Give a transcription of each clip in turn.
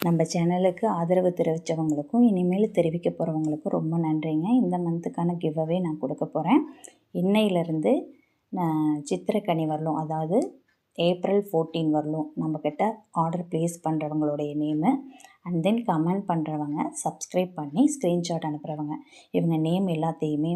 நம்ம சேனலுக்கு ஆதரவு தெரிவித்தவங்களுக்கும் இனிமேல் தெரிவிக்க போகிறவங்களுக்கும் ரொம்ப நன்றிங்க. இந்த மந்த்துக்கான கிவ்அவே நான் கொடுக்க போகிறேன். இன்னையிலேருந்து சித்திரக்கனி வரலும், அதாவது April 14 வரலும் நம்மக்கிட்ட ஆர்டர் ப்ளேஸ் பண்ணுறவங்களுடைய நேமு அண்ட் தென் கமெண்ட் பண்ணுறவங்க, சப்ஸ்கிரைப் பண்ணி ஸ்க்ரீன்ஷாட் அனுப்புகிறவங்க, இவங்க நேம் எல்லாத்தையுமே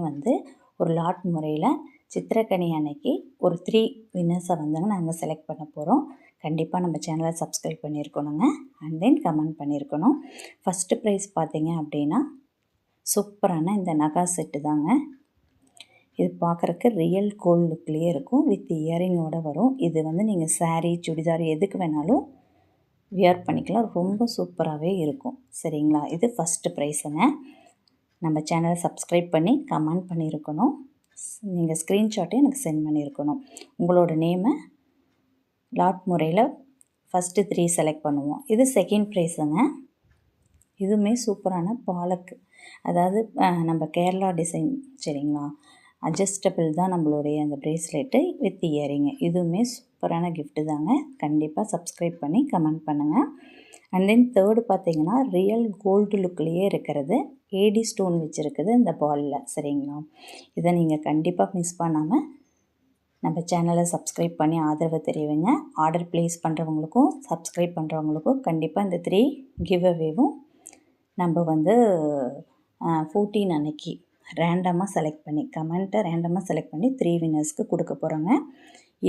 ஒரு லாட் முறையில் சித்திரக்கனி அன்னைக்கு ஒரு 3 வின்னர்ஸை நாங்கள் செலக்ட் பண்ண போகிறோம். கண்டிப்பாக நம்ம சேனலை சப்ஸ்கிரைப் பண்ணியிருக்கணுங்க அண்ட் தென் கமெண்ட் பண்ணியிருக்கணும். ஃபஸ்ட்டு ப்ரைஸ் பார்த்தீங்க அப்படின்னா சூப்பரான இந்த நகா செட்டு தாங்க. இது பார்க்குறக்கு ரியல் கோல்டு லுக்லேயே இருக்கும், வித் இயரிங்கோடு வரும். இது நீங்கள் சாரீ சுடிதார் எதுக்கு வேணாலும் வியர் பண்ணிக்கலாம், ரொம்ப சூப்பராகவே இருக்கும். சரிங்களா? இது ஃபஸ்ட்டு ப்ரைஸுங்க. நம்ம சேனலை சப்ஸ்கிரைப் பண்ணி கமெண்ட் பண்ணியிருக்கணும். நீங்கள் ஸ்க்ரீன்ஷாட்டை எனக்கு சென்ட் பண்ணியிருக்கணும். உங்களோட நேமை லாட் முறையில் ஃபஸ்ட்டு 3 செலக்ட் பண்ணுவோம். இது செகண்ட் ப்ரைஸுங்க. இதுவுமே சூப்பரான பாலக்கு, அதாவது நம்ம கேரளா டிசைன். சரிங்களா? அட்ஜஸ்டபிள் தான் நம்மளுடைய அந்த ப்ரேஸ்லெட்டு வித் இயரிங்கு. இதுவுமே சூப்பரான கிஃப்ட்டு தாங்க. கண்டிப்பாக சப்ஸ்கிரைப் பண்ணி கமெண்ட் பண்ணுங்கள். அண்ட் தென் தேர்டு பார்த்திங்கன்னா ரியல் கோல்டு லுக்லேயே இருக்கிறது, ஏடி ஸ்டோன் வச்சுருக்குது இந்த பாலில். சரிங்களா? இதை நீங்கள் கண்டிப்பாக மிஸ் பண்ணாமல் நம்ம சேனலை சப்ஸ்கிரைப் பண்ணி ஆதரவு தெரிவிங்க. ஆர்டர் ப்ளேஸ் பண்ணுறவங்களுக்கும் சப்ஸ்கிரைப் பண்ணுறவங்களுக்கும் கண்டிப்பாக இந்த 3 கிவ்அவேவும் நம்ம 14 அன்னைக்கு ரேண்டமாக செலக்ட் பண்ணி கமெண்ட்டை ரேண்டமாக செலக்ட் பண்ணி 3 வின்னர்ஸ்க்கு கொடுக்க போகிறோங்க.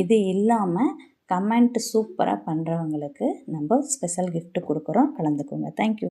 இது இல்லாமல் கமெண்ட் சூப்பராக பண்ணுறவங்களுக்கு நம்ம ஸ்பெஷல் கிஃப்ட்டு கொடுக்குறோம். கலந்துக்கோங்க. தேங்க்யூ.